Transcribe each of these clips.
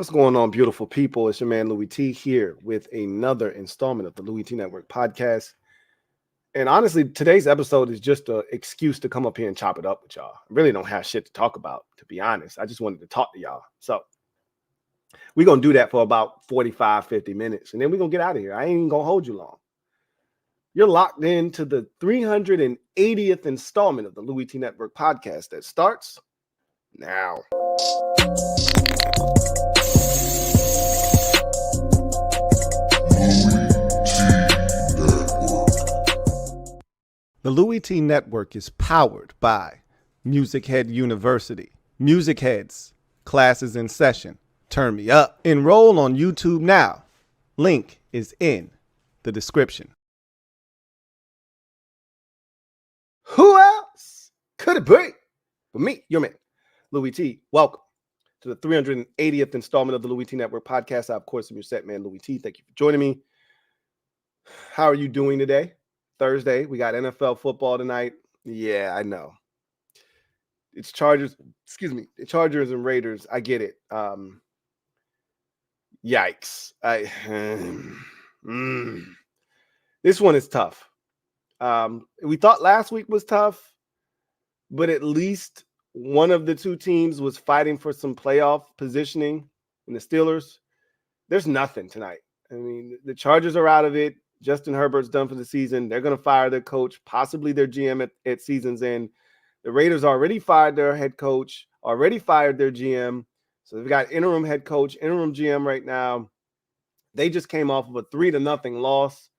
What's going on, beautiful people? It's your man Louie T here with another installment of the LouieTeeNetwork podcast. And honestly, today's episode is just an excuse to come up here and chop it up with y'all. I really don't have shit to talk about, to be honest. I just wanted to talk to y'all. So we're going to do that for about 45, 50 minutes. And then we're going to get out of here. I ain't even going to hold you long. You're locked into the 380th installment of the LouieTeeNetwork podcast that starts now. The Louie T Network is powered by MusicHead University. MusicHeads, classes in session. Turn me up. Enroll on YouTube now. Link is in the description. Who else could it be but me, your man, Louie T? Welcome to the 380th installment of the Louie T Network podcast. I, of course, am your set man, Louie T. Thank you for joining me. How are you doing today? Thursday, we got NFL football tonight. Yeah, I know. It's Chargers, Chargers and Raiders. I get it. Yikes. This one is tough. We thought last week was tough, but at least one of the two teams was fighting for some playoff positioning in the Steelers. There's nothing tonight. I mean, the Chargers are out of it. Justin Herbert's done for the season. They're going to fire their coach, possibly their GM at season's end. The Raiders already fired their head coach, already fired their GM. So they've got interim head coach, interim GM right now. They just came off of a 3-0 loss,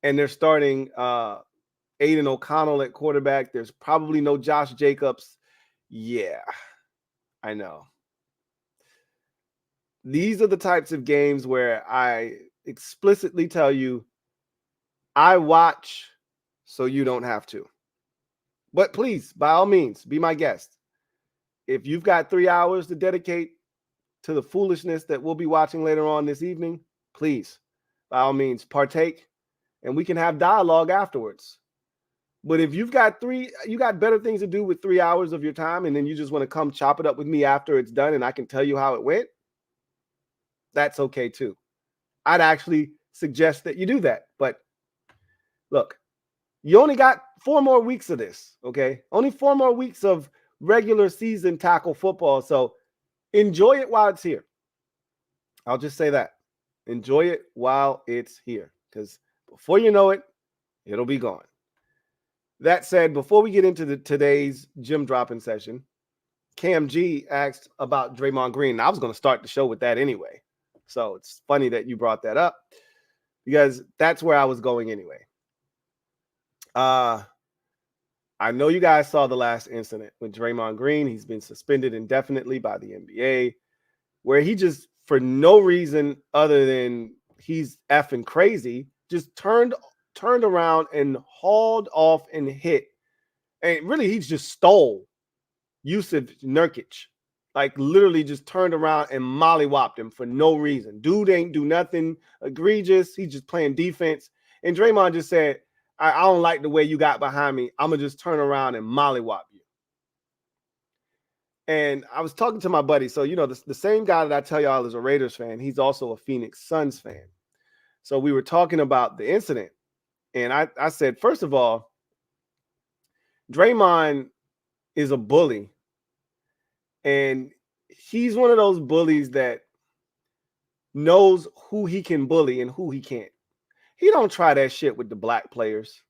and they're starting Aiden O'Connell at quarterback. There's probably no Josh Jacobs. Yeah, I know. These are the types of games where I explicitly tell you, I watch so you don't have to. But please, by all means, be my guest. If you've got 3 hours to dedicate to the foolishness that we'll be watching later on this evening, please, by all means, partake, and we can have dialogue afterwards. But if you've got better things to do with 3 hours of your time, and then you just want to come chop it up with me after it's done and I can tell you how it went, that's okay too. I'd actually suggest that you do that. But look, you only got 4 more weeks of this, okay? Only 4 more weeks of regular season tackle football. So enjoy it while it's here. I'll just say that. Enjoy it while it's here, because before you know it, it'll be gone. That said, before we get into today's gym dropping session, Cam G asked about Draymond Green. I was going to start the show with that anyway. So it's funny that you brought that up, because that's where I was going anyway. I know you guys saw the last incident with Draymond Green. He's been suspended indefinitely by the NBA, where he just, for no reason other than he's effing crazy, just turned around and hauled off and hit. And really, he just stole Yusuf Nurkic. Like, literally just turned around and mollywopped him for no reason. Dude ain't do nothing egregious. He's just playing defense. And Draymond just said, I don't like the way you got behind me. I'm going to just turn around and mollywop you. And I was talking to my buddy. So, you know, the same guy that I tell y'all is a Raiders fan, he's also a Phoenix Suns fan. So we were talking about the incident. And I said, first of all, Draymond is a bully. And he's one of those bullies that knows who he can bully and who he can't. He don't try that shit with the black players.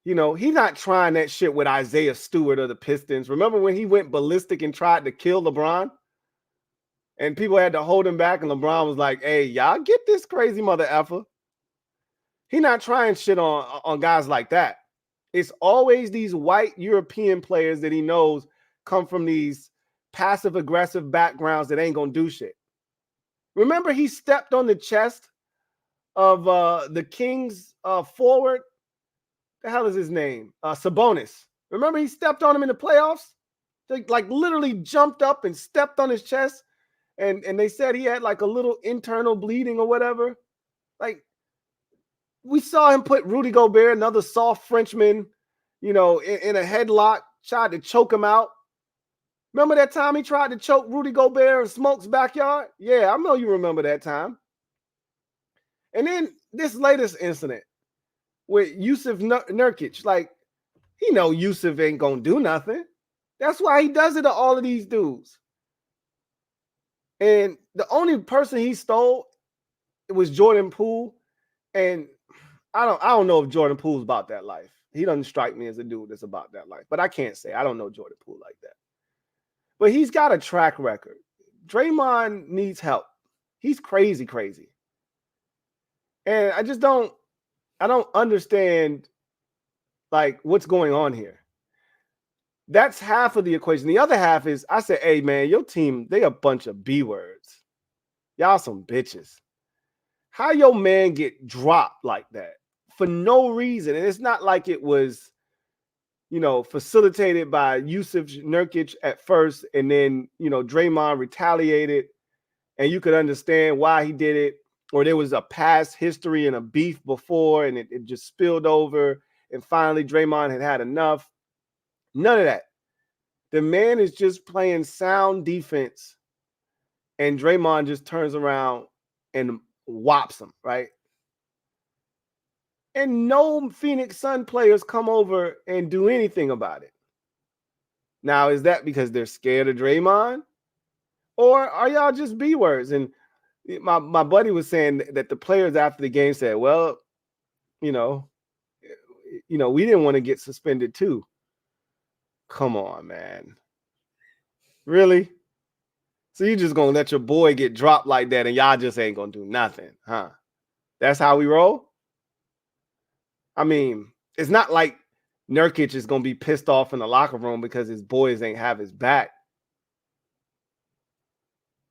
You know, he's not trying that shit with Isaiah Stewart of the Pistons. Remember when he went ballistic and tried to kill LeBron? And people had to hold him back, and LeBron was like, hey, y'all get this crazy mother effer. He's not trying shit on guys like that. It's always these white European players that he knows come from these passive-aggressive backgrounds that ain't going to do shit. Remember he stepped on the chest of the Kings forward? The hell is his name? Sabonis. Remember he stepped on him in the playoffs? They, like, literally jumped up and stepped on his chest, and they said he had like a little internal bleeding or whatever. Like, we saw him put Rudy Gobert, another soft Frenchman, you know, in a headlock, tried to choke him out. Remember that time he tried to choke Rudy Gobert in Smoke's backyard? Yeah, I know you remember that time. And then this latest incident with Yusuf Nurkic, like, he know Yusuf ain't gonna do nothing. That's why he does it to all of these dudes. And the only person he stole was Jordan Poole. And I don't know if Jordan Poole's about that life. He doesn't strike me as a dude that's about that life. But I can't say. I don't know Jordan Poole like that. But he's got a track record. Draymond needs help. He's crazy. And I don't understand, like, what's going on here. That's half of the equation. The other half is, I said, hey, man, your team, they a bunch of B words. Y'all some bitches. How your man get dropped like that for no reason? And it's not like it was, facilitated by Yusuf Nurkic at first, and then, Draymond retaliated, and you could understand why he did it, or there was a past history and a beef before, and it just spilled over, and finally Draymond had enough. None of that. The man is just playing sound defense, and Draymond just turns around and whops him, right? And no Phoenix Sun players come over and do anything about it. Now, is that because they're scared of Draymond? Or are y'all just B words? And my buddy was saying that the players after the game said, well, we didn't want to get suspended too. Come on, man. Really? So you just gonna let your boy get dropped like that and y'all just ain't gonna do nothing, huh? That's how we roll? I mean, it's not like Nurkic is gonna be pissed off in the locker room because his boys ain't have his back.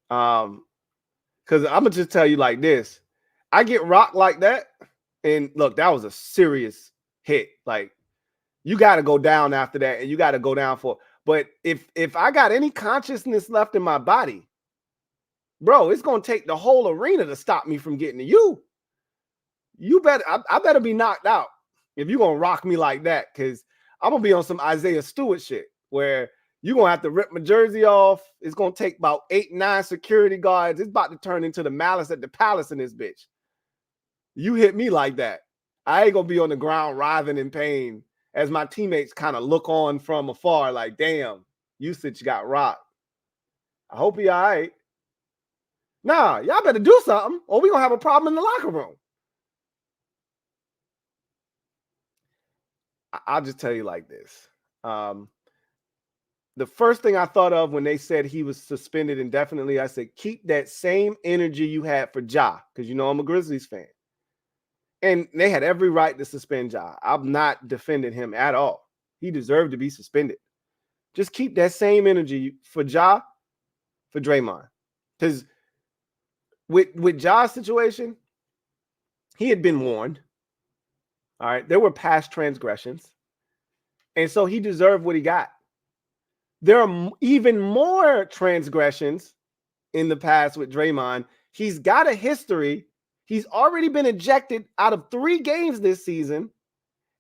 Because I'm gonna just tell you like this. I get rocked like that, and look, that was a serious hit. Like, you got to go down after that, and you got to go down for. But if I got any consciousness left in my body, bro, it's gonna take the whole arena to stop me from getting to you. You better, I better be knocked out if you're gonna rock me like that, because I'm gonna be on some Isaiah Stewart shit where you're gonna have to rip my jersey off. It's gonna take about 8, 9 security guards. It's about to turn into the Malice at the Palace in this bitch. You hit me like that, I ain't gonna be on the ground writhing in pain as my teammates kind of look on from afar like, damn, Usage got rocked. I hope he all right. Nah, y'all better do something or we gonna have a problem in the locker room. I'll just tell you like this. The first thing I thought of when they said he was suspended indefinitely, I said, keep that same energy you had for Ja, because I'm a Grizzlies fan. And they had every right to suspend Ja. I'm not defending him at all. He deserved to be suspended. Just keep that same energy for Ja, for Draymond. Because with Ja's situation, he had been warned. All right. There were past transgressions. And so he deserved what he got. There are even more transgressions in the past with Draymond. He's got a history. He's already been ejected out of 3 games this season.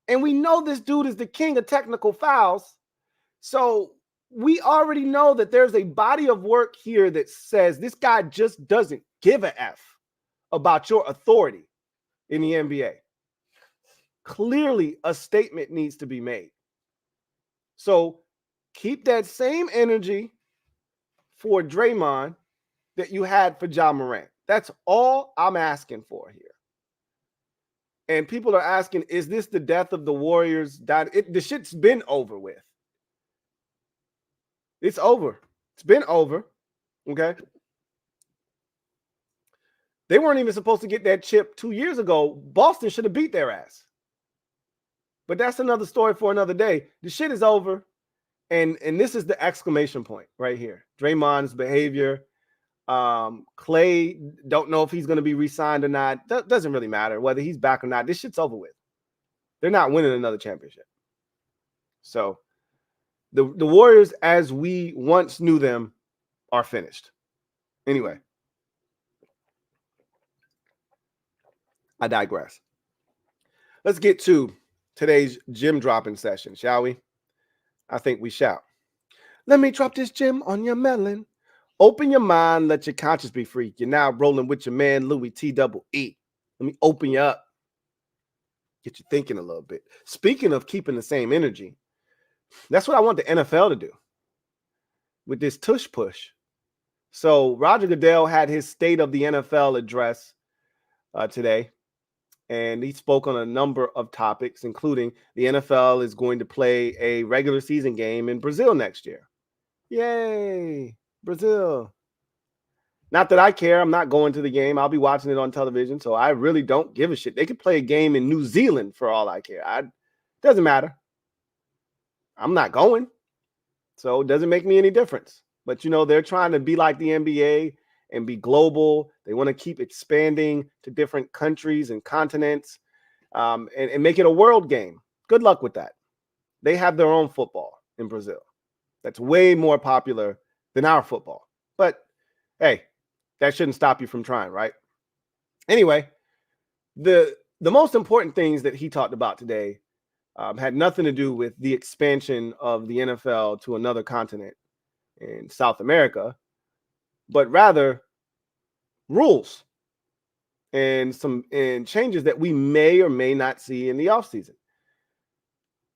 And we know this dude is the king of technical fouls. So we already know that there's a body of work here that says this guy just doesn't give a F about your authority in the NBA. Clearly, a statement needs to be made. So keep that same energy for Draymond that you had for Ja Morant. That's all I'm asking for here. And people are asking, is this the death of the Warriors? The shit's been over with. It's over. It's been over. Okay. They weren't even supposed to get that chip 2 years ago. Boston should have beat their ass. But that's another story for another day. The shit is over. And this is the exclamation point right here. Draymond's behavior. Clay, don't know if he's going to be re-signed or not. Doesn't really matter whether he's back or not. This shit's over with. They're not winning another championship. So the Warriors, as we once knew them, are finished. Anyway, I digress. Let's get to today's gym dropping session, shall we? I think we shall. Let me drop this gem on your melon. Open your mind, let your conscience be free. You're now rolling with your man, Louie T-double-E. Let me open you up. Get you thinking a little bit. Speaking of keeping the same energy, that's what I want the NFL to do with this tush push. So Roger Goodell had his State of the NFL address today, and he spoke on a number of topics, including the NFL is going to play a regular season game in Brazil next year. Yay, Brazil. Not that I care. I'm not going to the game. I'll be watching it on television, so I really don't give a shit. They could play a game in New Zealand for all I care. Doesn't matter. I'm not going, so it doesn't make me any difference. But, they're trying to be like the NBA and be global. They want to keep expanding to different countries and continents and make it a world game. Good luck with that. They have their own football in Brazil that's way more popular than our football. But, hey, that shouldn't stop you from trying, right? Anyway, the most important things that he talked about today had nothing to do with the expansion of the NFL to another continent in South America, but rather rules and changes that we may or may not see in the offseason.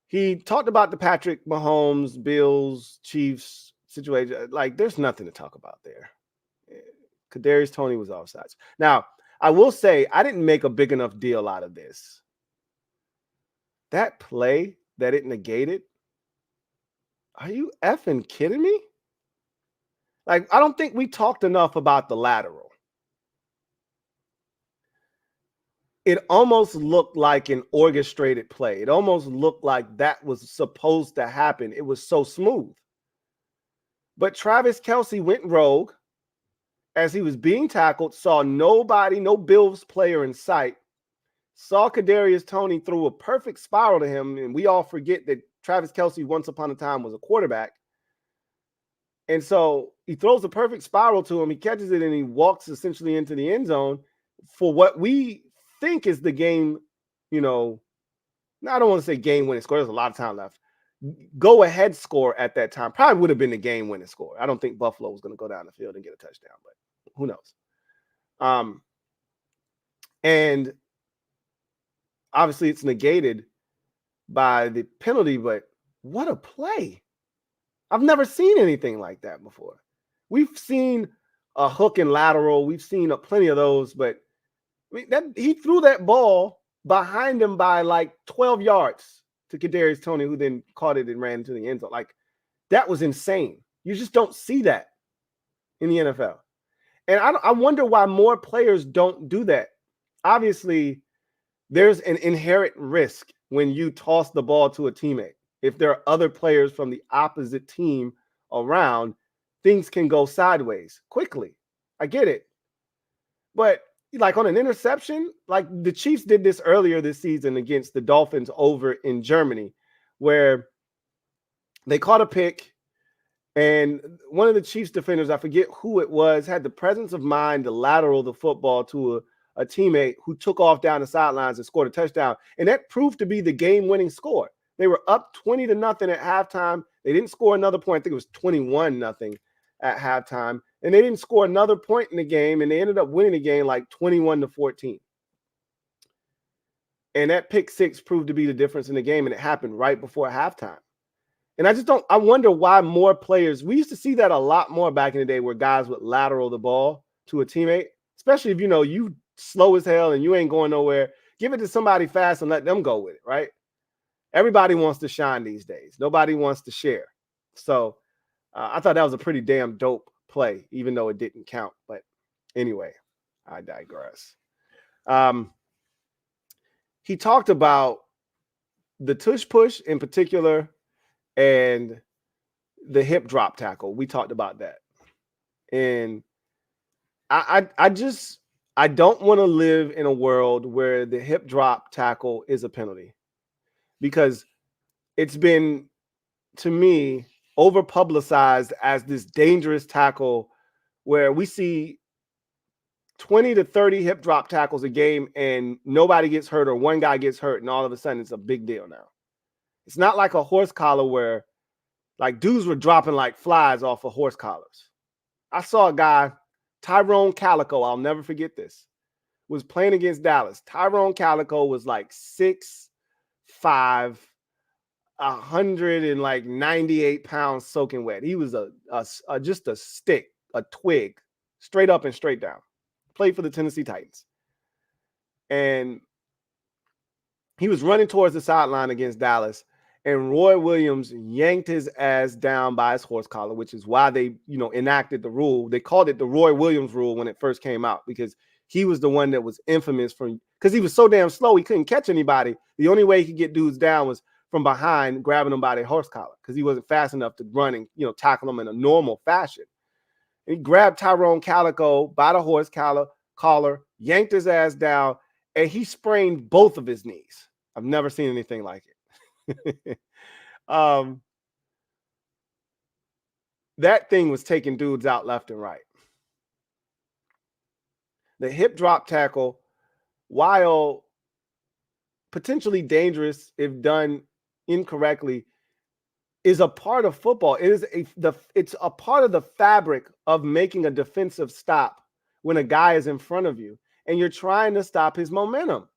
He talked about the Patrick Mahomes, Bills, Chiefs situation. Like, there's nothing to talk about there. Kadarius Toney was offsides. Now, I will say I didn't make a big enough deal out of this. That play that it negated, are you effing kidding me? Like, I don't think we talked enough about the lateral. It almost looked like an orchestrated play. It almost looked like that was supposed to happen. It was so smooth. But Travis Kelce went rogue as he was being tackled, saw nobody, no Bills player in sight, saw Kadarius Toney throw a perfect spiral to him, and we all forget that Travis Kelce once upon a time was a quarterback. And so he throws a perfect spiral to him, he catches it, and he walks essentially into the end zone for what we think is the game, I don't want to say game-winning score. There's a lot of time left. Go-ahead score at that time probably would have been the game-winning score. I don't think Buffalo was going to go down the field and get a touchdown, but who knows? And obviously it's negated by the penalty, but what a play. I've never seen anything like that before. We've seen a hook and lateral. We've seen plenty of those, but he threw that ball behind him by like 12 yards to Kadarius Toney, who then caught it and ran into the end zone. Like, that was insane. You just don't see that in the NFL. And I wonder why more players don't do that. Obviously, there's an inherent risk when you toss the ball to a teammate. If there are other players from the opposite team around, things can go sideways quickly. I get it. But like on an interception, like the Chiefs did this earlier this season against the Dolphins over in Germany, where they caught a pick. And one of the Chiefs defenders, I forget who it was, had the presence of mind to lateral the football to a teammate who took off down the sidelines and scored a touchdown. And that proved to be the game-winning score. They were up 20-0 at halftime. They didn't score another point. I think it was 21-0 at halftime. And they didn't score another point in the game, and they ended up winning the game like 21-14. And that pick six proved to be the difference in the game, and it happened right before halftime. And I wonder why more players, we used to see that a lot more back in the day where guys would lateral the ball to a teammate, especially if you slow as hell and you ain't going nowhere. Give it to somebody fast and let them go with it, right? Everybody wants to shine these days. Nobody wants to share. So I thought that was a pretty damn dope play, even though it didn't count. But anyway, I digress. He talked about the tush push in particular and the hip drop tackle. We talked about that. And I don't want to live in a world where the hip drop tackle is a penalty, because it's been, to me, over publicized as this dangerous tackle where we see 20 to 30 hip drop tackles a game and nobody gets hurt, or one guy gets hurt, and all of a sudden it's a big deal now. It's not like a horse collar where Like dudes were dropping like flies off of horse collars. I saw a guy, Tyrone Calico, I'll never forget this, was playing against Dallas. Tyrone Calico was like 6'5", 198 pounds soaking wet. He was just a stick, a twig, straight up and straight down. Played for the Tennessee Titans. And he was running towards the sideline against Dallas, and Roy Williams yanked his ass down by his horse collar, which is why they, enacted the rule. They called it the Roy Williams rule when it first came out, because he was the one that was infamous because he was so damn slow, he couldn't catch anybody. The only way he could get dudes down was from behind, grabbing them by their horse collar, because he wasn't fast enough to run and, tackle them in a normal fashion. And he grabbed Tyrone Calico by the horse collar, yanked his ass down, and he sprained both of his knees. I've never seen anything like it. That thing was taking dudes out left and right. The hip drop tackle, while potentially dangerous if done incorrectly, is a part of football. It's a part of the fabric of making a defensive stop when a guy is in front of you and you're trying to stop his momentum.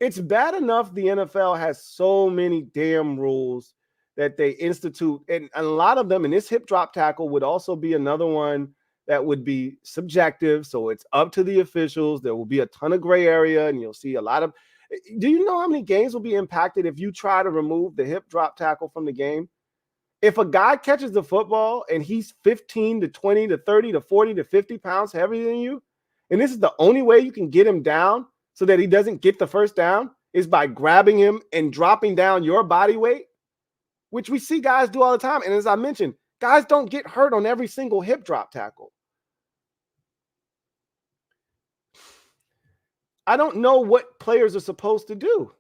It's bad enough the NFL has so many damn rules that they institute, and a lot of them, and this hip drop tackle would also be another one that would be subjective. So it's up to the officials. There will be a ton of gray area, and you'll see a lot of. Do you know how many games will be impacted if you try to remove the hip drop tackle from the game? If a guy catches the football and he's 15 to 20 to 30 to 40 to 50 pounds heavier than you, and this is the only way you can get him down so that he doesn't get the first down, is by grabbing him and dropping down your body weight, which we see guys do all the time. And as I mentioned, guys don't get hurt on every single hip drop tackle. I don't know what players are supposed to do.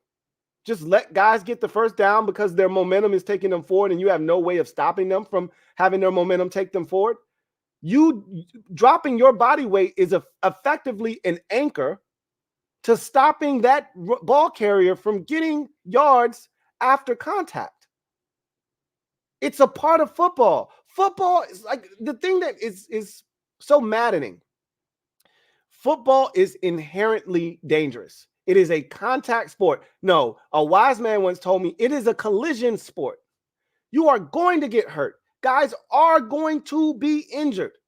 Just let guys get the first down because their momentum is taking them forward and you have no way of stopping them from having their momentum take them forward. You dropping your body weight is effectively an anchor to stopping that ball carrier from getting yards after contact. It's a part of football. Football is like the thing that is so maddening. Football is inherently dangerous. It is a contact sport. No, a wise man once told me it is a collision sport. You are going to get hurt. Guys are going to be injured.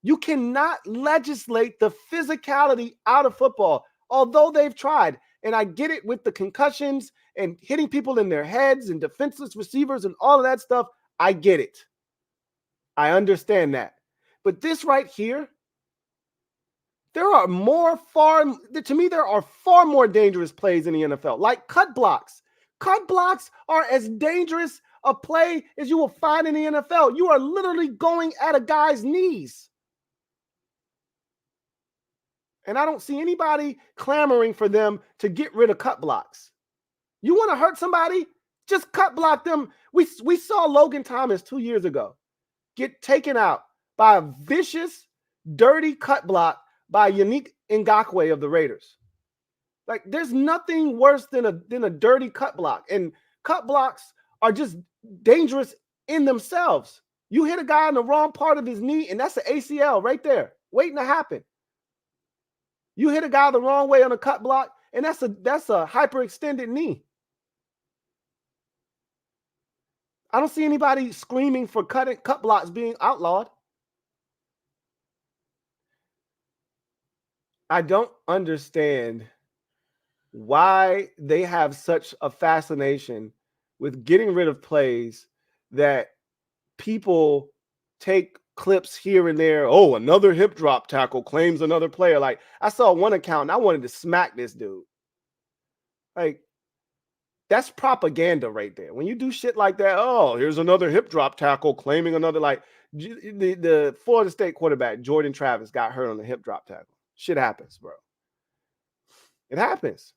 You cannot legislate the physicality out of football, although they've tried. And I get it with the concussions and hitting people in their heads and defenseless receivers and all of that stuff. I get it. I understand that. But this right here, there are far more dangerous plays in the NFL, like cut blocks. Cut blocks are as dangerous a play as you will find in the NFL. You are literally going at a guy's knees. And I don't see anybody clamoring for them to get rid of cut blocks. You want to hurt somebody? Just cut block them. We saw Logan Thomas 2 years ago get taken out by a vicious, dirty cut block by Yannick Ngakoue of the Raiders. Like, there's nothing worse than a dirty cut block. And cut blocks are just dangerous in themselves. You hit a guy in the wrong part of his knee, and that's an ACL right there, waiting to happen. You hit a guy the wrong way on a cut block, and that's a hyperextended knee. I don't see anybody screaming for cut blocks being outlawed. I don't understand why they have such a fascination with getting rid of plays that people take clips here and there. Oh, another hip drop tackle claims another player. Like, I saw one account and I wanted to smack this dude. Like, that's propaganda right there. When you do shit like that, oh, here's another hip drop tackle claiming another. Like, the Florida State quarterback, Jordan Travis, got hurt on the hip drop tackle. Shit happens, bro. It happens.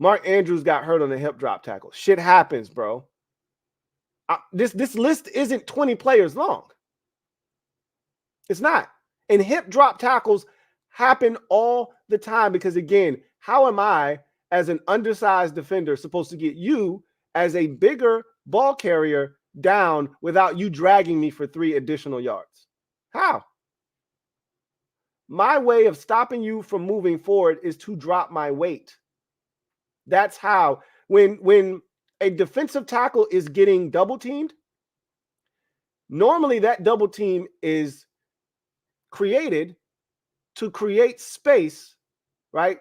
Mark Andrews got hurt on the hip drop tackle. Shit happens, bro. This list isn't 20 players long. It's not. And hip drop tackles happen all the time because, again, how am I, as an undersized defender, supposed to get you, as a bigger ball carrier, down without you dragging me for 3 additional yards? How? My way of stopping you from moving forward is to drop my weight. That's how. When a defensive tackle is getting double teamed, normally that double team is created to create space, right?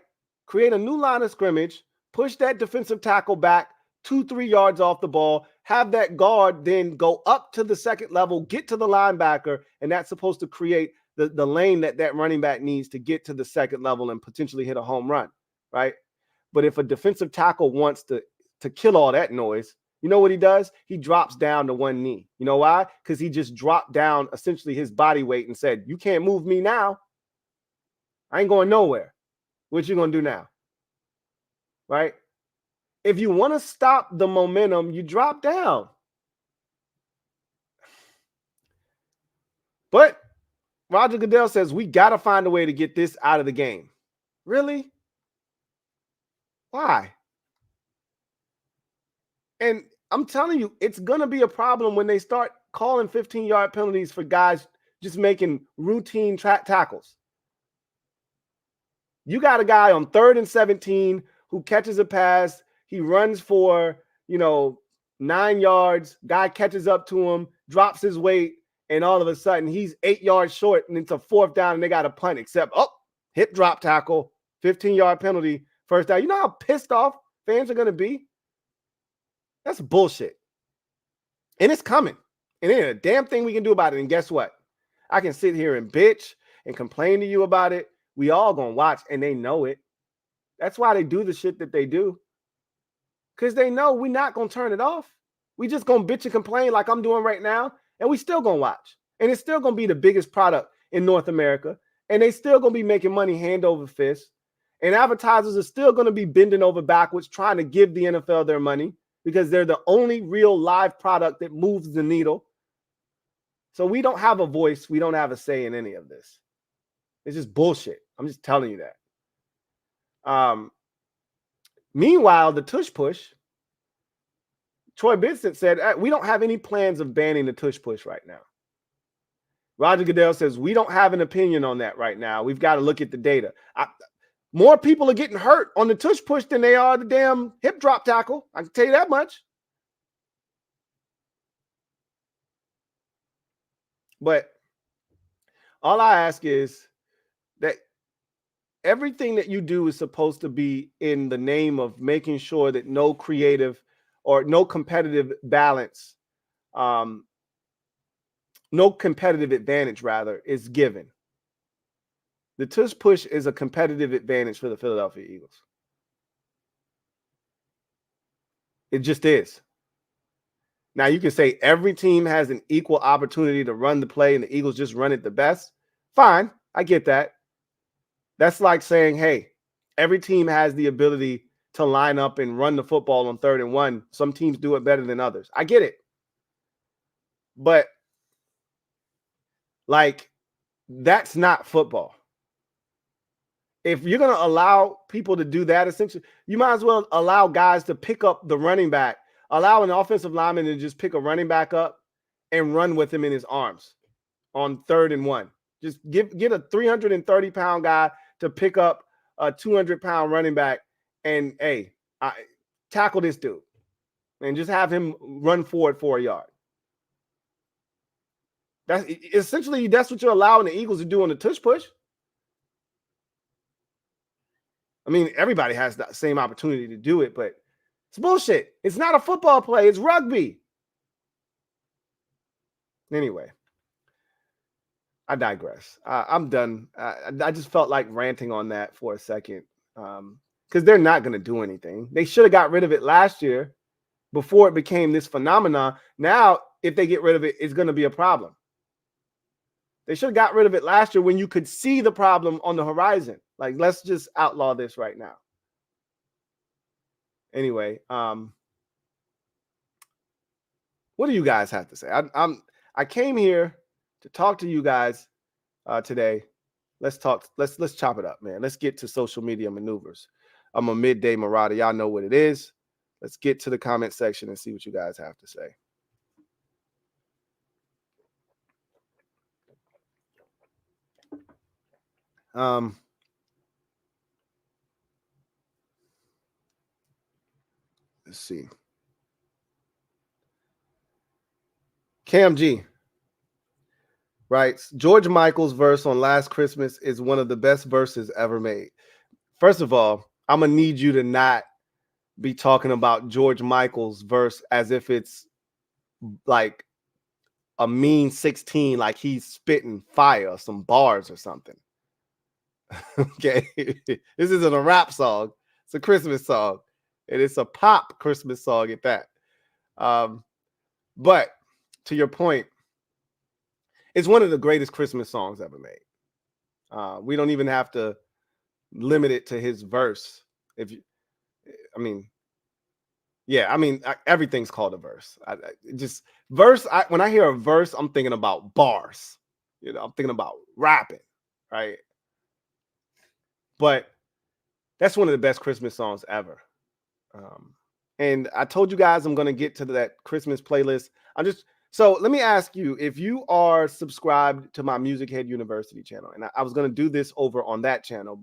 Create a new line of scrimmage, push that defensive tackle back 2-3 yards off the ball, have that guard then go up to the second level, get to the linebacker, and that's supposed to create the lane that running back needs to get to the second level and potentially hit a home run, right? But if a defensive tackle wants to kill all that noise, you know what he does? He drops down to one knee. You know why? Because he just dropped down essentially his body weight and said, you can't move me now. I ain't going nowhere. What you going to do now? Right? If you want to stop the momentum, you drop down. But Roger Goodell says, we got to find a way to get this out of the game. Really? Why? And I'm telling you, it's going to be a problem when they start calling 15-yard penalties for guys just making routine tackles. You got a guy on 3rd and 17 who catches a pass. He runs for, 9 yards. Guy catches up to him, drops his weight, and all of a sudden he's 8 yards short, and it's a 4th down, and they got a punt, except, hip drop tackle, 15-yard penalty, 1st down. You know how pissed off fans are going to be? That's bullshit. And it's coming. And there ain't a damn thing we can do about it. And guess what? I can sit here and bitch and complain to you about it. We all gonna watch, and they know it. That's why they do the shit that they do. Because they know we're not gonna turn it off. We just gonna bitch and complain like I'm doing right now, and we still gonna watch. And it's still gonna be the biggest product in North America. And they still gonna be making money hand over fist. And advertisers are still gonna be bending over backwards trying to give the NFL their money, because they're the only real live product that moves the needle. So we don't have a voice. We don't have a say in any of this. It's just bullshit. I'm just telling you that. Meanwhile, the Tush push, Troy Vincent said, we don't have any plans of banning the Tush push right now. Roger Goodell says, we don't have an opinion on that right now. We've got to look at the data. More people are getting hurt on the Tush push than they are the damn hip drop tackle. I can tell you that much. But all I ask is that everything that you do is supposed to be in the name of making sure that no creative or no competitive balance, no competitive advantage, rather, is given. The Tush push is a competitive advantage for the Philadelphia Eagles. It just is. Now, you can say every team has an equal opportunity to run the play and the Eagles just run it the best. Fine, I get that. That's like saying, hey, every team has the ability to line up and run the football on 3rd and 1. Some teams do it better than others. I get it. But, that's not football. If you're going to allow people to do that, essentially, you might as well allow guys to pick up the running back, allow an offensive lineman to just pick a running back up and run with him in his arms on 3rd and 1. Just get a 330-pound guy to pick up a 200-pound running back and, hey, tackle this dude and just have him run forward for a yard. That's what you're allowing the Eagles to do on the Tush push. I mean, everybody has the same opportunity to do it, but it's bullshit. It's not a football play. It's rugby. Anyway, I digress. I'm done. I just felt like ranting on that for a second because they're not going to do anything. They should have got rid of it last year before it became this phenomenon. Now, if they get rid of it, it's going to be a problem. They should have got rid of it last year when you could see the problem on the horizon. Like, let's just outlaw this right now. Anyway, what do you guys have to say? I came here to talk to you guys today. Let's talk. Let's chop it up, man. Let's get to social media maneuvers. I'm a midday marauder. Y'all know what it is. Let's get to the comment section and see what you guys have to say. Let's see. Cam G writes, George Michael's verse on Last Christmas is one of the best verses ever made. First of all, I'm going to need you to not be talking about George Michael's verse as if it's like a mean 16, like he's spitting fire, some bars or something. Okay. This isn't a rap song. It's a Christmas song. And it's a pop Christmas song at that. But to your point, it's one of the greatest Christmas songs ever made. We don't even have to limit it to his verse. If you, I mean, yeah, I mean, everything's called a verse. Just verse. When I hear a verse, I'm thinking about bars. You know, I'm thinking about rapping, right? But that's one of the best Christmas songs ever. And I told you guys I'm going to get to that Christmas playlist. So let me ask you, if you are subscribed to my MusicHead University channel, and I was going to do this over on that channel,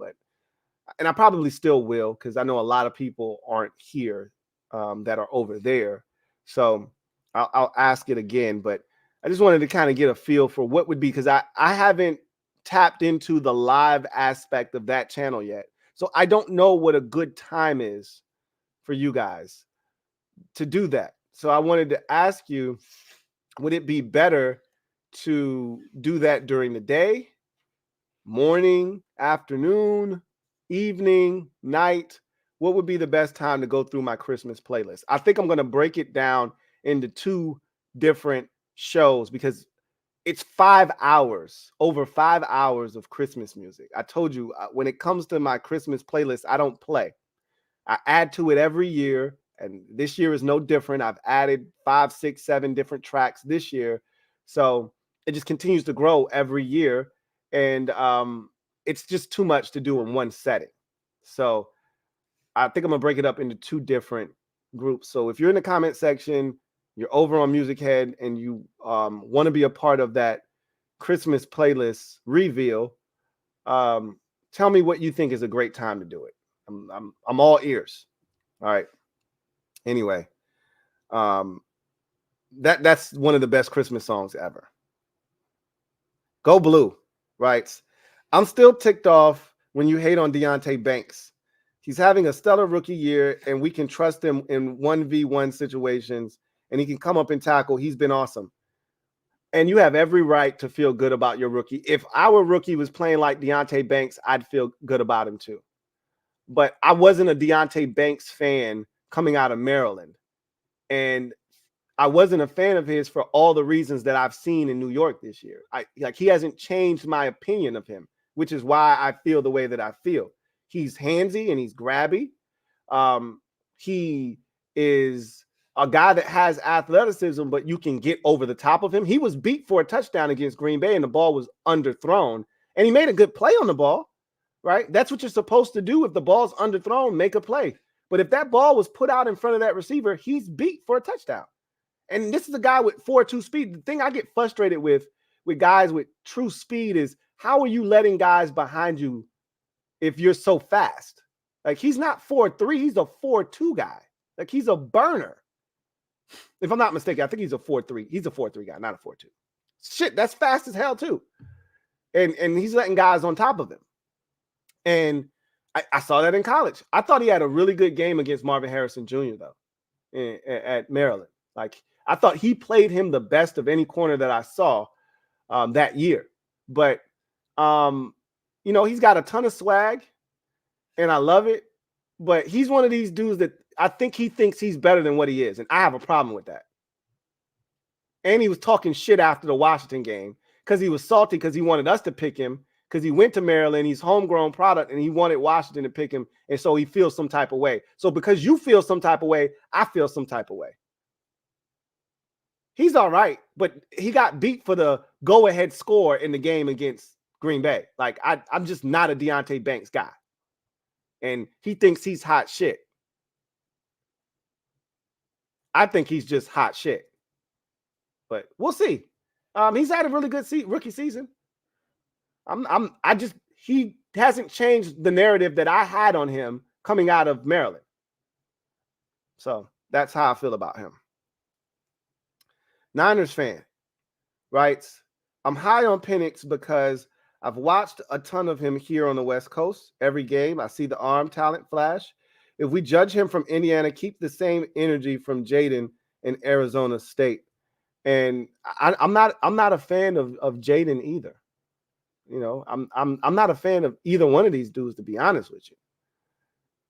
and I probably still will, because I know a lot of people aren't here that are over there. So I'll ask it again, but I just wanted to kind of get a feel for what would be, because I haven't tapped into the live aspect of that channel yet. So I don't know what a good time is for you guys to do that. So I wanted to ask you, would it be better to do that during the day, morning, afternoon, evening, night? What would be the best time to go through my Christmas playlist? I think I'm going to break it down into 2 different shows, because it's 5 hours, over 5 hours of Christmas music. I told you, when it comes to my Christmas playlist, I don't play. I add to it every year, and this year is no different. I've added 5, 6, 7 different tracks this year. So it just continues to grow every year. And it's just too much to do in one setting. So I think I'm going to break it up into 2 different groups. So if you're in the comment section, you're over on MusicHead, and you want to be a part of that Christmas playlist reveal, tell me what you think is a great time to do it. I'm all ears. All right. Anyway, that's one of the best Christmas songs ever. Go Blue writes, I'm still ticked off when you hate on Deonte Banks. He's having a stellar rookie year, and we can trust him in 1v1 situations, and he can come up and tackle. He's been awesome. And you have every right to feel good about your rookie. If our rookie was playing like Deonte Banks, I'd feel good about him too. But I wasn't a Deonte Banks fan coming out of Maryland. And I wasn't a fan of his for all the reasons that I've seen in New York this year. He hasn't changed my opinion of him, which is why I feel the way that I feel. He's handsy and he's grabby. He is a guy that has athleticism, but you can get over the top of him. He was beat for a touchdown against Green Bay, and the ball was underthrown, and he made a good play on the ball, right? That's what you're supposed to do. If the ball's underthrown, make a play. But if that ball was put out in front of that receiver, he's beat for a touchdown. And this is a guy with 4.2 speed. The thing I get frustrated with guys with true speed is, how are you letting guys behind you if you're so fast? Like, he's not 4.3, he's a 4.2 guy. Like, he's a burner. If I'm not mistaken, I think he's a 4.3. He's a 4.3 guy, not a 4.2. Shit, that's fast as hell too. And he's letting guys on top of him. And I saw that in college. I thought he had a really good game against Marvin Harrison Jr. though, at Maryland. Like, I thought he played him the best of any corner that I saw that year. But, he's got a ton of swag, and I love it. But he's one of these dudes that I think he thinks he's better than what he is, and I have a problem with that. And he was talking shit after the Washington game because he was salty because he wanted us to pick him, because he went to Maryland, he's homegrown product, and he wanted Washington to pick him, and so he feels some type of way. So because you feel some type of way, I feel some type of way. He's all right, but he got beat for the go-ahead score in the game against Green Bay. Like, I'm just not a Deonte Banks guy. And he thinks he's hot shit. I think he's just hot shit. But we'll see. He's had a really good rookie season. he hasn't changed the narrative that I had on him coming out of Maryland. So that's how I feel about him. Niners fan writes, I'm high on Penix because I've watched a ton of him here on the West Coast. Every game, I see the arm talent flash. If we judge him from Indiana, keep the same energy from Jaden in Arizona State. And I'm not a fan of Jaden either. You know, I'm not a fan of either one of these dudes, to be honest with you.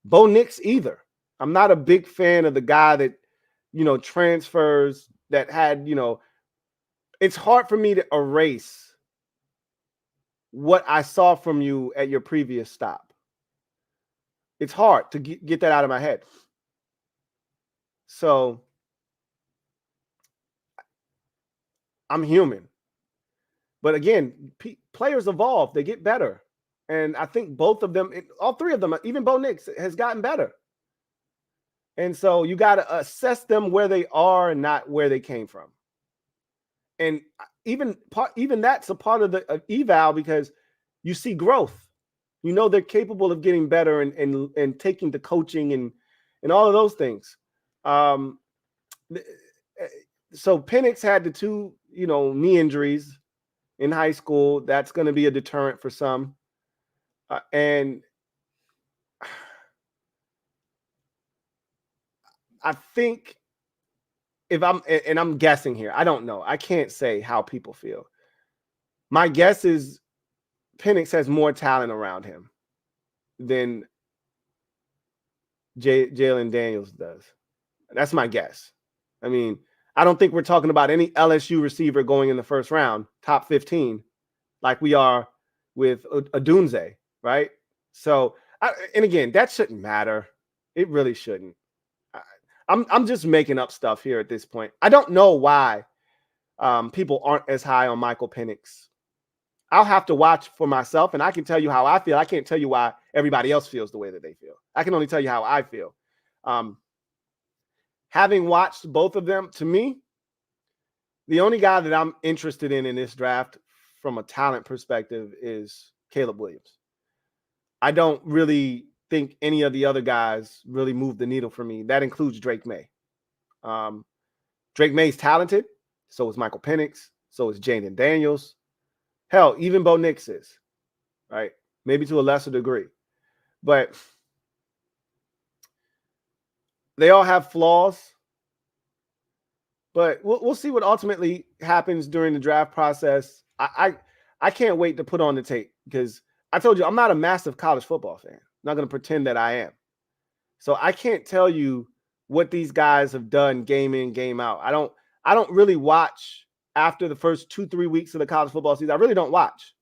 Bo Nix either. I'm not a big fan of the guy that, you know, transfers that had, you know, it's hard for me to erase what I saw from you at your previous stop. It's hard to get that out of my head. So I'm human. But again, players evolve. They get better. And I think both of them, all three of them, even Bo Nix has gotten better. And so you got to assess them where they are and not where they came from. And even that's a part of the eval, because you see growth. You know they're capable of getting better and taking the coaching and all of those things. So Penix had the 2, you know, knee injuries in high school. That's going to be a deterrent for some. And I think I'm guessing here, I don't know. I can't say how people feel. My guess is Penix has more talent around him than Jalen Daniels does. That's my guess. I mean, I don't think we're talking about any LSU receiver going in the first round, top 15, like we are with Odunze, right? So, and again, that shouldn't matter. It really shouldn't. I'm just making up stuff here at this point. I don't know why people aren't as high on Michael Penix. I'll have to watch for myself, and I can tell you how I feel. I can't tell you why everybody else feels the way that they feel. I can only tell you how I feel. Having watched both of them, to me, the only guy that I'm interested in this draft from a talent perspective is Caleb Williams. I don't really think any of the other guys really move the needle for me. That includes Drake May. Drake May's talented. So is Michael Penix. So is Jaden Daniels. Hell, even Bo Nix is, right? Maybe to a lesser degree. But they all have flaws. But we'll see what ultimately happens during the draft process. I can't wait to put on the tape, because I told you I'm not a massive college football fan. I'm not going to pretend that I am. So I can't tell you what these guys have done game in, game out. I don't really watch after the first 2-3 weeks of the college football season. I really don't watch.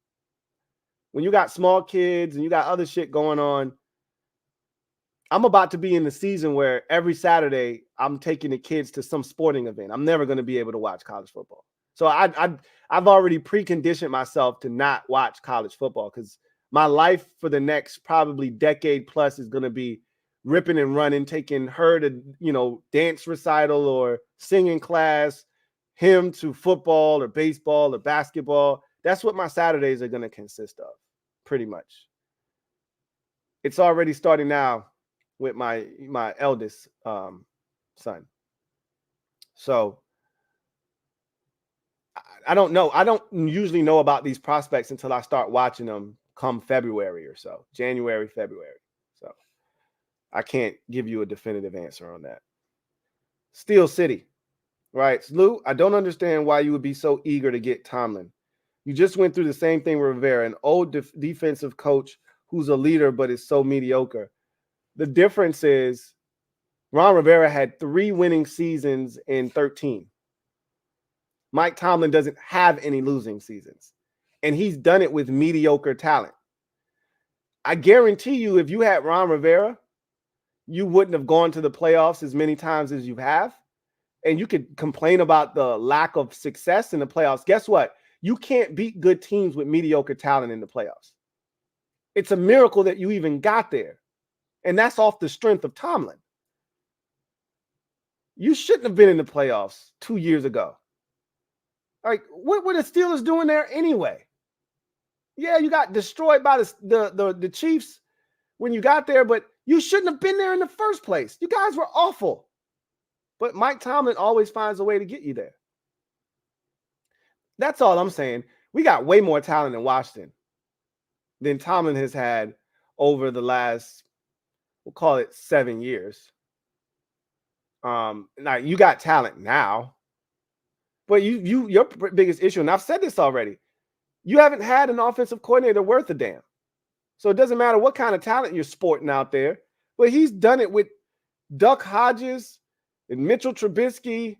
When you got small kids and you got other shit going on, I'm about to be in the season where every Saturday I'm taking the kids to some sporting event. I'm never going to be able to watch college football. So I've already preconditioned myself to not watch college football, because my life for the next probably decade plus is going to be ripping and running, taking her to, you know, dance recital or singing class, him to football or baseball or basketball. That's what my Saturdays are going to consist of, pretty much. It's already starting now with my eldest son. So I don't know. I don't usually know about these prospects until I start watching them come February or so, January, February. So I can't give you a definitive answer on that. Steel City, right? Lou, I don't understand why you would be so eager to get Tomlin. You just went through the same thing with Rivera, an old defensive coach who's a leader but is so mediocre. The difference is Ron Rivera had 3 winning seasons in 13. Mike Tomlin doesn't have any losing seasons, and he's done it with mediocre talent. I guarantee you, if you had Ron Rivera, you wouldn't have gone to the playoffs as many times as you have. And you could complain about the lack of success in the playoffs. Guess what? You can't beat good teams with mediocre talent in the playoffs. It's a miracle that you even got there. And that's off the strength of Tomlin. You shouldn't have been in the playoffs 2 years ago. Like, what were the Steelers doing there anyway? Yeah, you got destroyed by the Chiefs when you got there, but you shouldn't have been there in the first place. You guys were awful. But Mike Tomlin always finds a way to get you there. That's all I'm saying. We got way more talent in Washington than Tomlin has had over the last, we'll call it 7 years. Now you got talent now, but your biggest issue, and I've said this already, you haven't had an offensive coordinator worth a damn. So it doesn't matter what kind of talent you're sporting out there, but he's done it with Duck Hodges and Mitchell Trubisky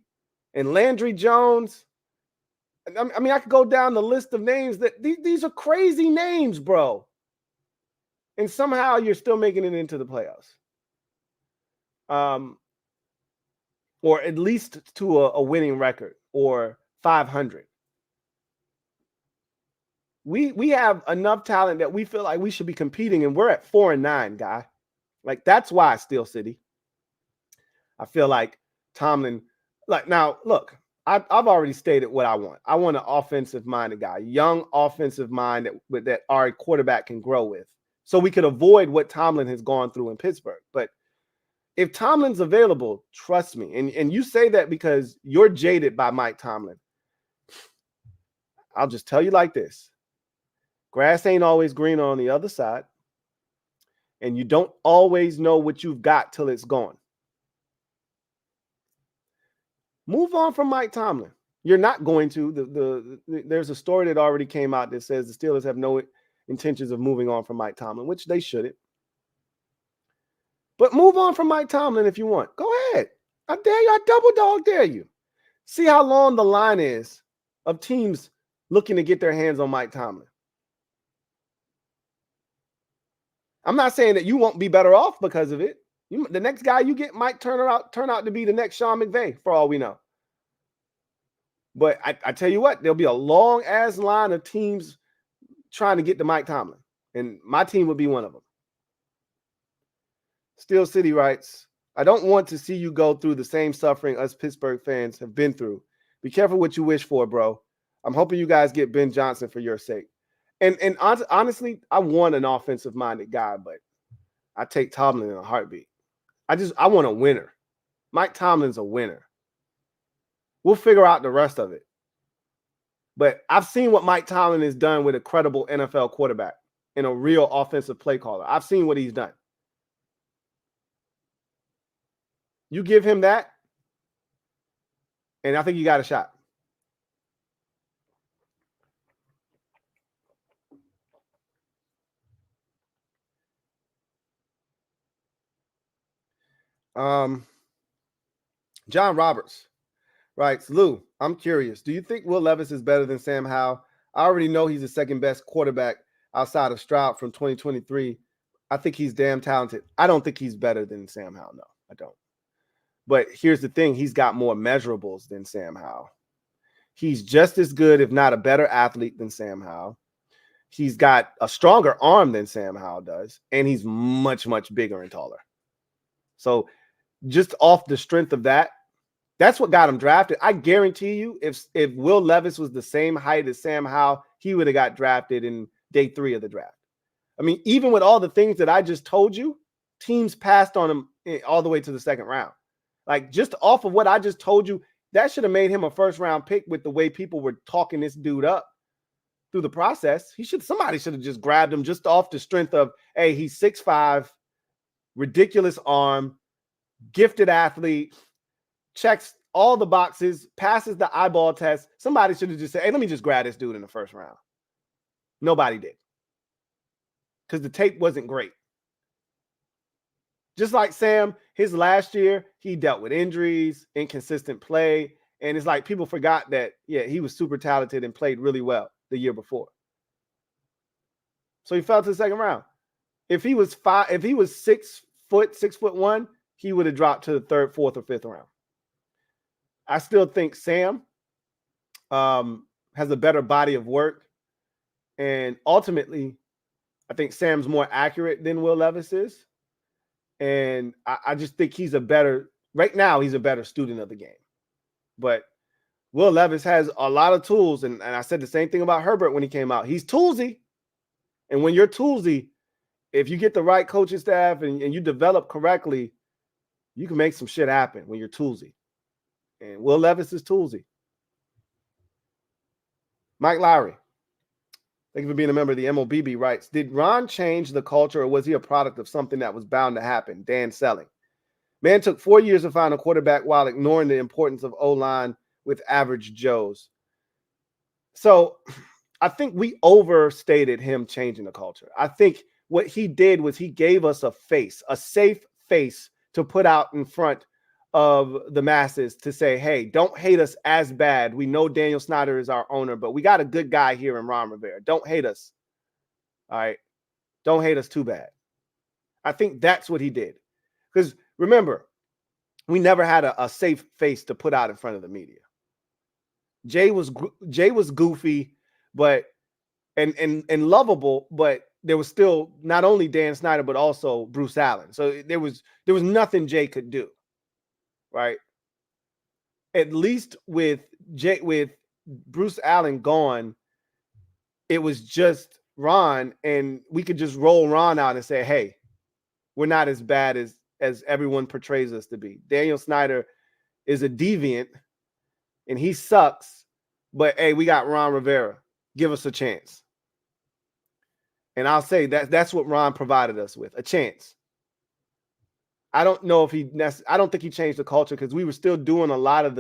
and Landry Jones. I mean, I could go down the list of names that these are crazy names, bro. And somehow you're still making it into the playoffs. Or at least to a winning record or 500. We have enough talent that we feel like we should be competing, and we're at 4-9, guy. Like, that's why Steel City. I feel like Tomlin, like, now look, I've already stated what I want. I want an offensive-minded guy, young offensive mind that our quarterback can grow with, so we could avoid what Tomlin has gone through in Pittsburgh. But if Tomlin's available, trust me, and you say that because you're jaded by Mike Tomlin. I'll just tell you like this. Grass ain't always green on the other side, and you don't always know what you've got till it's gone. Move on from Mike Tomlin. You're not going to. There's a story that already came out that says the Steelers have no intentions of moving on from Mike Tomlin, which they shouldn't. But move on from Mike Tomlin if you want. Go ahead. I dare you. I double dog dare you. See how long the line is of teams looking to get their hands on Mike Tomlin. I'm not saying that you won't be better off because of it. The next guy you get might turn out to be the next Sean McVay, for all we know. But I tell you what, there'll be a long-ass line of teams trying to get to Mike Tomlin, and my team would be one of them. Steel City writes, I don't want to see you go through the same suffering us Pittsburgh fans have been through. Be careful what you wish for, bro. I'm hoping you guys get Ben Johnson for your sake. And honestly, I want an offensive-minded guy, but I take Tomlin in a heartbeat. I want a winner. Mike Tomlin's a winner. We'll figure out the rest of it. But I've seen what Mike Tomlin has done with a credible NFL quarterback and a real offensive play caller. I've seen what he's done. You give him that, and I think you got a shot. John Roberts writes, Lou, I'm curious. Do you think Will Levis is better than Sam Howell? I already know he's the second best quarterback outside of Stroud from 2023. I think he's damn talented. I don't think he's better than Sam Howell. No, I don't. But here's the thing. He's got more measurables than Sam Howell. He's just as good, if not a better athlete than Sam Howell. He's got a stronger arm than Sam Howell does, and he's much, much bigger and taller. So just off the strength of that, that's what got him drafted. I guarantee you, if Will Levis was the same height as Sam Howell, he would have got drafted in day 3 of the draft. I mean, even with all the things that I just told you, teams passed on him all the way to the second round. Like, just off of what I just told you, that should have made him a first-round pick with the way people were talking this dude up through the process. Somebody should have just grabbed him just off the strength of, hey, he's 6'5", ridiculous arm, gifted athlete, checks all the boxes, passes the eyeball test. Somebody should have just said, hey, let me just grab this dude in the first round. Nobody did. Because the tape wasn't great. Just like Sam, his last year, he dealt with injuries, inconsistent play, and it's like people forgot that, yeah, he was super talented and played really well the year before. So he fell to the second round. If he was 6'1", he would have dropped to the 3rd, 4th, or 5th round. I still think Sam has a better body of work, and ultimately, I think Sam's more accurate than Will Levis is. And I just think right now, he's a better student of the game. But Will Levis has a lot of tools. And I said the same thing about Herbert when he came out. He's toolsy. And when you're toolsy, if you get the right coaching staff and you develop correctly, you can make some shit happen when you're toolsy. And Will Levis is toolsy. Mike Lowry, thank you for being a member of the MOBB, writes, did Ron change the culture or was he a product of something that was bound to happen? Dan Selling. Man took 4 years to find a quarterback while ignoring the importance of O-line with average Joes. So I think we overstated him changing the culture. I think what he did was he gave us a face, a safe face to put out in front of the masses to say, hey, don't hate us as bad. We know Daniel Snyder is our owner, but we got a good guy here in Ron Rivera. Don't hate us. All right. Don't hate us too bad. I think that's what he did. Because remember, we never had a safe face to put out in front of the media. Jay was goofy, but and lovable, but there was still not only Dan Snyder but also Bruce Allen. So there was nothing Jay could do, right? At least with Bruce Allen gone, it was just Ron, and we could just roll Ron out and say, hey, we're not as bad as everyone portrays us to be. Daniel Snyder is a deviant and he sucks, but hey, we got Ron Rivera. Give us a chance. And I'll say that's what Ron provided us with, a chance. I don't know if I don't think he changed the culture because we were still doing a lot of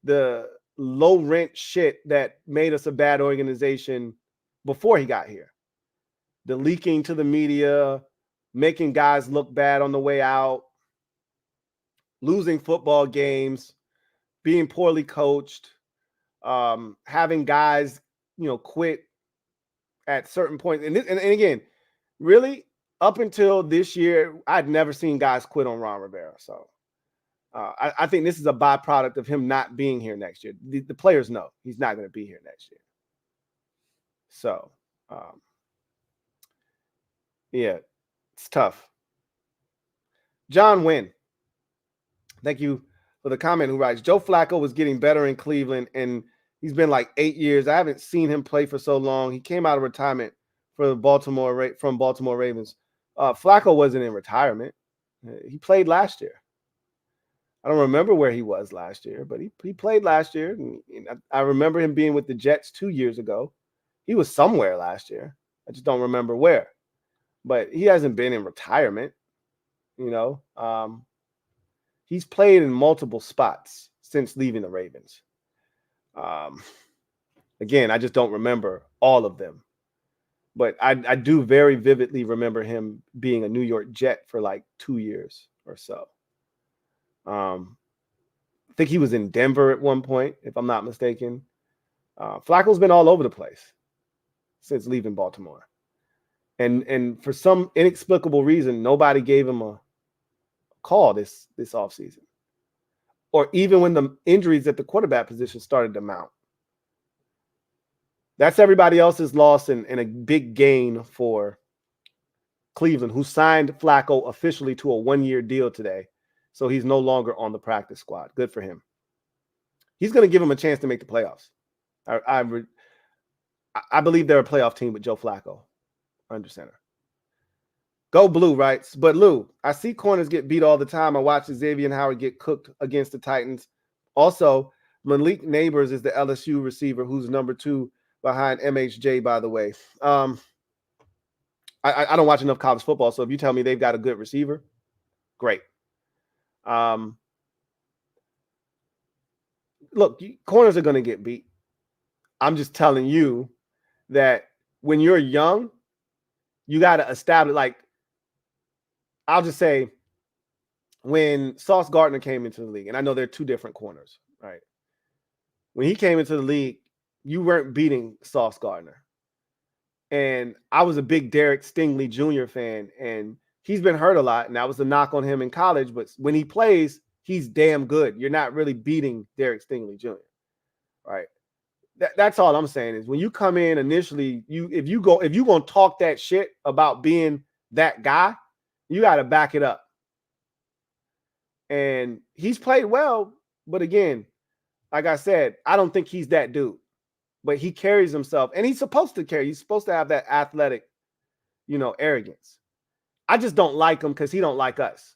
the low rent shit that made us a bad organization before he got here. The leaking to the media, making guys look bad on the way out, losing football games, being poorly coached, having guys, quit at certain points. And again, really, up until this year, I'd never seen guys quit on Ron Rivera. So I think this is a byproduct of him not being here next year. The players know he's not going to be here next year. So, yeah, it's tough. John Wynn, thank you for the comment, who writes, Joe Flacco was getting better in Cleveland, and he's been like 8 years. I haven't seen him play for so long. He came out of retirement from Baltimore Ravens. Flacco wasn't in retirement. He played last year. I don't remember where he was last year, but he played last year. And I remember him being with the Jets 2 years ago. He was somewhere last year. I just don't remember where. But he hasn't been in retirement. He's played in multiple spots since leaving the Ravens. Again, I just don't remember all of them. But I do very vividly remember him being a New York Jet for like 2 years or so. I think he was in Denver at one point, if I'm not mistaken. Flacco's been all over the place since leaving Baltimore. And for some inexplicable reason, nobody gave him a call this offseason. Or even when the injuries at the quarterback position started to mount. That's everybody else's loss and a big gain for Cleveland, who signed Flacco officially to a 1-year deal today. So he's no longer on the practice squad. Good for him. He's going to give him a chance to make the playoffs. I believe they're a playoff team with Joe Flacco under center. Go Blue writes, but Lou, I see corners get beat all the time. I watch Xavier Howard get cooked against the Titans. Also, Malik Neighbors is the LSU receiver who's number 2 behind MHJ, by the way. I don't watch enough college football, so if you tell me they've got a good receiver, great. Look, corners are going to get beat. I'm just telling you that when you're young, you got to establish, like, I'll just say when Sauce Gardner came into the league, and I know they're 2 different corners, right? When he came into the league, you weren't beating Sauce Gardner. And I was a big Derek Stingley Jr. fan, and he's been hurt a lot, and that was the knock on him in college. But when he plays, he's damn good. You're not really beating Derek Stingley Jr., right? That's all I'm saying is when you come in initially, if you're going to talk that shit about being that guy, you got to back it up. And he's played well, but again, like I said, I don't think he's that dude. But he carries himself, and he's supposed to carry. He's supposed to have that athletic arrogance. I just don't like him because he don't like us.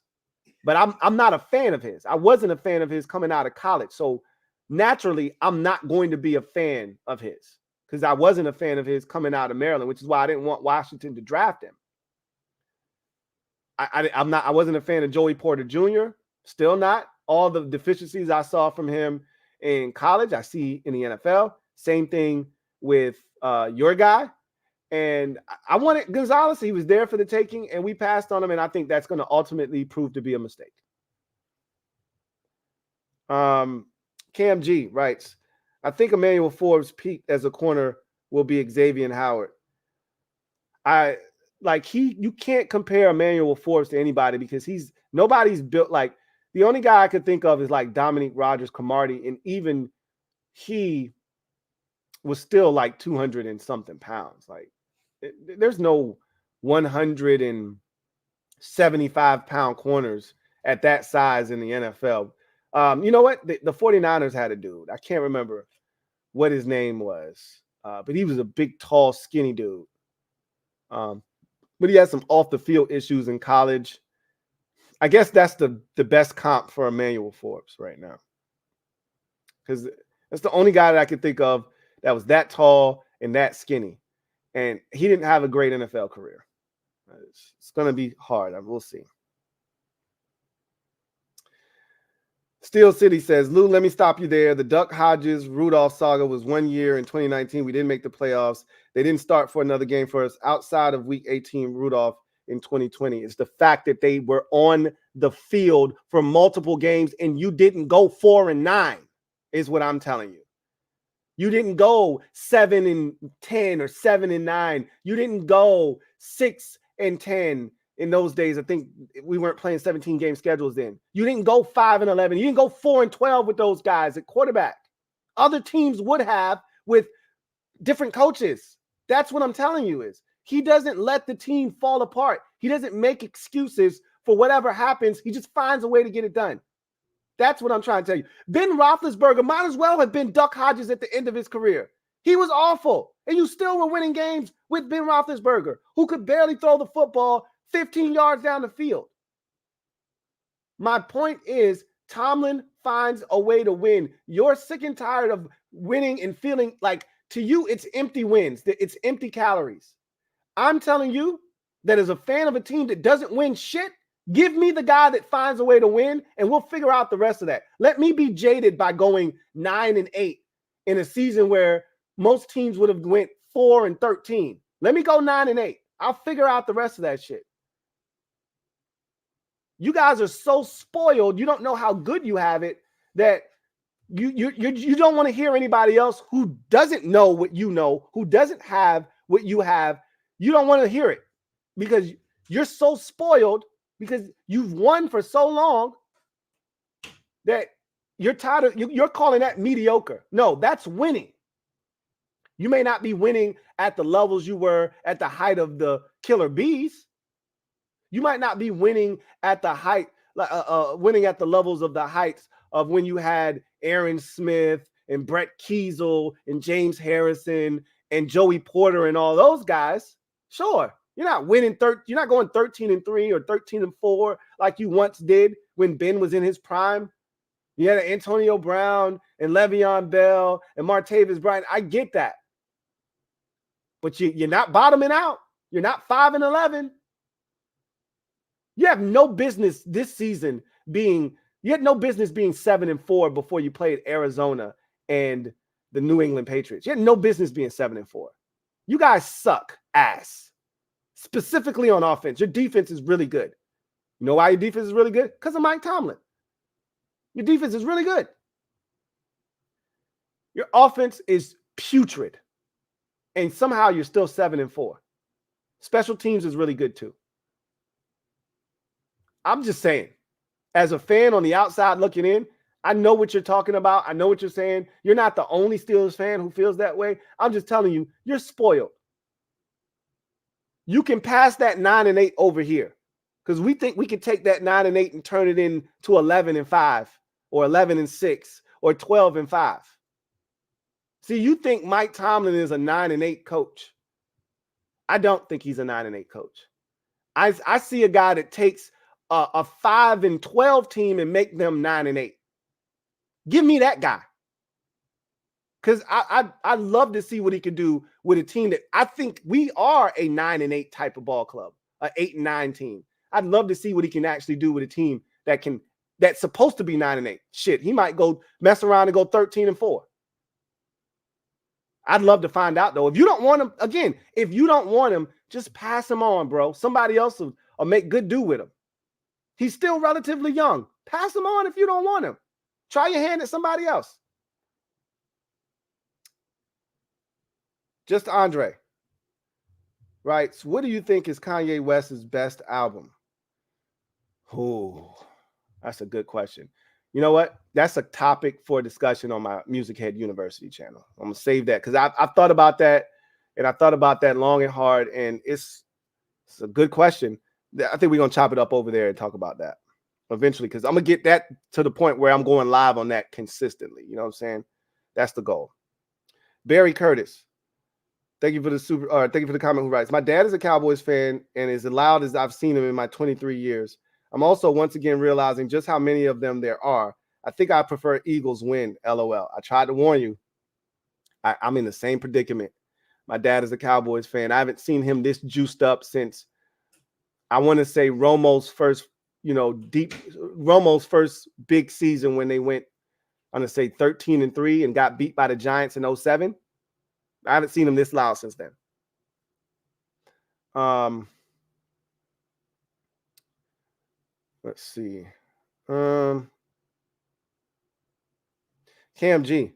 But I'm not a fan of his. I wasn't a fan of his coming out of college. So naturally, I'm not going to be a fan of his because I wasn't a fan of his coming out of Maryland, which is why I didn't want Washington to draft him. I wasn't a fan of Joey Porter Jr. Still not. All the deficiencies I saw from him in college, I see in the NFL. Same thing with your guy. And I wanted Gonzalez. He was there for the taking, and we passed on him. And I think that's going to ultimately prove to be a mistake. Cam G writes, I think Emmanuel Forbes' peak as a corner will be Xavier Howard. You can't compare Emmanuel Forbes to anybody because nobody's built like the only guy I could think of is like Dominique Rodgers-Cromartie, and even he was still like 200 and something pounds. Like there's no 175-pound corners at that size in the NFL. You know what? The 49ers had a dude. I can't remember what his name was, but he was a big, tall, skinny dude. But he had some off-the-field issues in college. I guess that's the best comp for Emmanuel Forbes right now. Because that's the only guy that I could think of that was that tall and that skinny. And he didn't have a great NFL career. It's going to be hard. We'll see. Steel City says, Lou, let me stop you there. The Duck Hodges Rudolph saga was 1 year in 2019. We didn't make the playoffs. They didn't start for another game for us outside of week 18, Rudolph in 2020. It's the fact that they were on the field for multiple games and you didn't go 4-9 is what I'm telling you. You didn't go 7-10 or 7-9. You didn't go 6-10 in those days. I think we weren't playing 17 game schedules then. You didn't go 5-11. You didn't go 4-12 with those guys at quarterback. Other teams would have with different coaches. That's what I'm telling you is he doesn't let the team fall apart. He doesn't make excuses for whatever happens. He just finds a way to get it done. That's what I'm trying to tell you. Ben Roethlisberger might as well have been Duck Hodges at the end of his career. He was awful, and you still were winning games with Ben Roethlisberger, who could barely throw the football 15 yards down the field. My point is, Tomlin finds a way to win. You're sick and tired of winning and feeling like, to you, it's empty wins. It's empty calories. I'm telling you that as a fan of a team that doesn't win shit, give me the guy that finds a way to win, and we'll figure out the rest of that. Let me be jaded by going 9-8 in a season where most teams would have went 4-13. Let me go 9-8. I'll figure out the rest of that shit. You guys are so spoiled, you don't know how good you have it, that you don't want to hear anybody else who doesn't know what you know, who doesn't have what you have. You don't want to hear it because you're so spoiled because you've won for so long that you're tired of, you're calling that mediocre. No, that's winning. You may not be winning at the levels you were at the height of the Killer Bees. You might not be winning at the height, winning at the levels of the heights of when you had Aaron Smith and Brett Kiesel and James Harrison and Joey Porter and all those guys. Sure. You're not winning you're not going 13-3 or 13-4 like you once did when Ben was in his prime. You had Antonio Brown and Le'Veon Bell and Martavis Bryant. I get that. But you're not bottoming out. You're not 5-11. You have no business this season you had no business being 7-4 before you played Arizona and the New England Patriots. You had no business being 7-4. You guys suck ass. Specifically on offense. Your defense is really good. You know why your defense is really good? Because of Mike Tomlin. Your defense is really good. Your offense is putrid. And somehow you're still 7-4. Special teams is really good too. I'm just saying, as a fan on the outside looking in, I know what you're talking about. I know what you're saying. You're not the only Steelers fan who feels that way. I'm just telling you, you're spoiled. You can pass that 9-8 over here because we think we can take that 9-8 and turn it into 11-5 or 11-6 or 12-5. See, you think Mike Tomlin is a 9-8 coach. I don't think he's a 9-8 coach. I see a guy that takes a 5-12 team and make them 9-8. Give me that guy. Because I love to see what he can do with a team that I think we are a 9-8 type of ball club, an 8-9 team. I'd love to see what he can actually do with a team that's supposed to be 9-8. Shit, he might go mess around and go 13-4. I'd love to find out though. If you don't want him, again, if you don't want him, just pass him on, bro. Somebody else will make good do with him. He's still relatively young. Pass him on if you don't want him. Try your hand at somebody else. Just Andre writes, what do you think is Kanye West's best album? Oh, that's a good question. You know what? That's a topic for discussion on my MusicHead University channel. I'm going to save that because I've thought about that, and I thought about that long and hard, and it's a good question. I think we're going to chop it up over there and talk about that eventually because I'm going to get that to the point where I'm going live on that consistently. You know what I'm saying? That's the goal. Barry Curtis. Thank you for the comment who writes, my dad is a Cowboys fan and as loud as I've seen him in my 23 years. I'm also once again realizing just how many of them there are. I think I prefer Eagles win, LOL. I tried to warn you. I'm in the same predicament. My dad is a Cowboys fan. I haven't seen him this juiced up since, I want to say, Romo's first big season when they went, I'm going to say 13-3 and got beat by the Giants in 2007. I haven't seen him this loud since then. Let's see. Cam G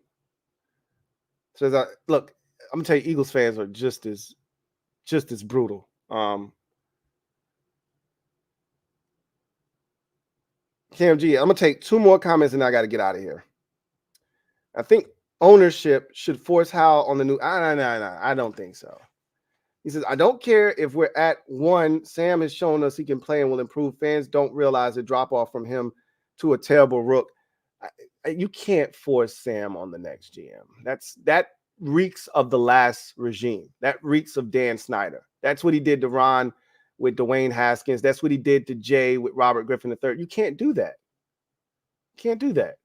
says, look, I'm gonna tell you, Eagles fans are just as brutal. Cam G, I'm gonna take two more comments and I got to get out of here. I think ownership should force Hal on the new. No, I don't think so. He says, I don't care if we're at 1. Sam has shown us he can play and will improve. Fans don't realize the drop off from him to a terrible rook. You can't force Sam on the next GM. That reeks of the last regime. That reeks of Dan Snyder. That's what he did to Ron with Dwayne Haskins. That's what he did to Jay with Robert Griffin III. You can't do that. Can't do that.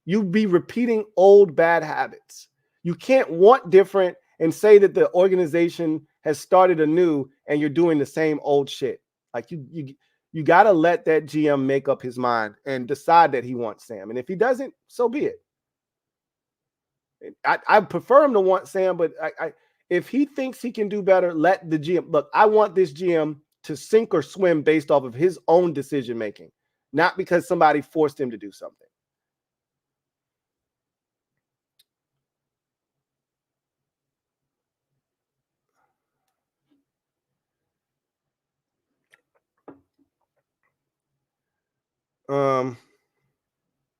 You'd be repeating old bad habits. You can't want different and say that the organization has started anew and you're doing the same old shit. Like you got to let that GM make up his mind and decide that he wants Sam. And if he doesn't, so be it. I prefer him to want Sam, but if he thinks he can do better, let the GM look. I want this GM to sink or swim based off of his own decision making, not because somebody forced him to do something.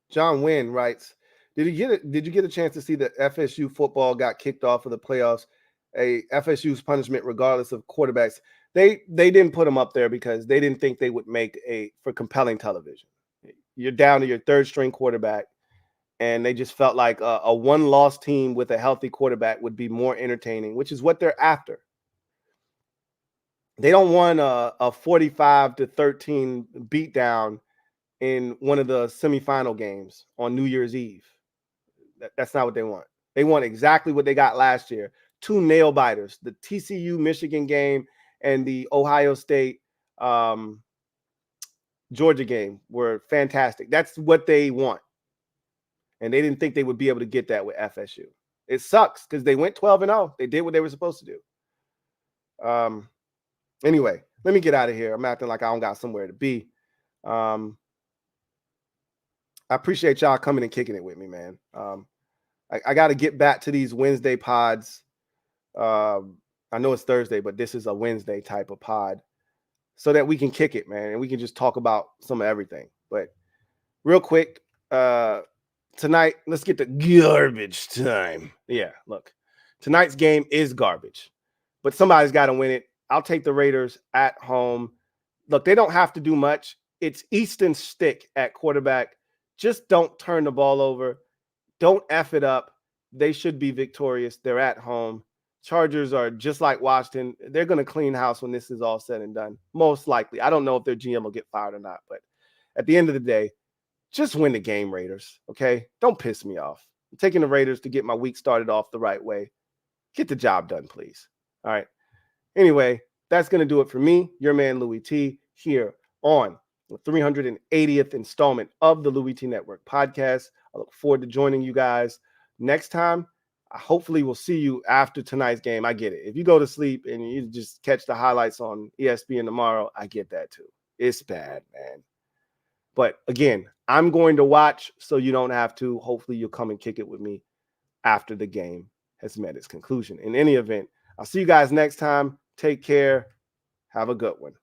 John Wynn writes, did you get a chance to see that FSU football got kicked off of the playoffs? A FSU's punishment regardless of quarterbacks. They didn't put them up there because they didn't think they would make for compelling television. You're down to your third string quarterback, and they just felt like a one-loss team with a healthy quarterback would be more entertaining, which is what they're after. They don't want a 45-13 beatdown in one of the semifinal games on New Year's Eve. That's not what they want. They want exactly what they got last year. 2 nail biters, the TCU Michigan game and the Ohio State Georgia game were fantastic. That's what they want. And they didn't think they would be able to get that with FSU. It sucks because they went 12-0. They did what they were supposed to do. Anyway, let me get out of here. I'm acting like I don't got somewhere to be. I appreciate y'all coming and kicking it with me, man. I got to get back to these Wednesday pods. I know it's Thursday, but this is a Wednesday type of pod so that we can kick it, man. And we can just talk about some of everything. But real quick, tonight, let's get to garbage time. Yeah, look, tonight's game is garbage, but somebody's got to win it. I'll take the Raiders at home. Look, they don't have to do much. It's Easton Stick at quarterback. Just don't turn the ball over. Don't F it up. They should be victorious. They're at home. Chargers are just like Washington. They're going to clean house when this is all said and done. Most likely. I don't know if their GM will get fired or not, but at the end of the day, just win the game, Raiders. Okay? Don't piss me off. I'm taking the Raiders to get my week started off the right way. Get the job done, please. All right. Anyway, that's going to do it for me, your man Louie T, here on the 380th installment of the Louie T Network podcast. I look forward to joining you guys next time. I hopefully will see you after tonight's game. I get it. If you go to sleep and you just catch the highlights on ESPN tomorrow, I get that too. It's bad, man. But again, I'm going to watch so you don't have to. Hopefully you'll come and kick it with me after the game has met its conclusion. In any event, I'll see you guys next time. Take care. Have a good one.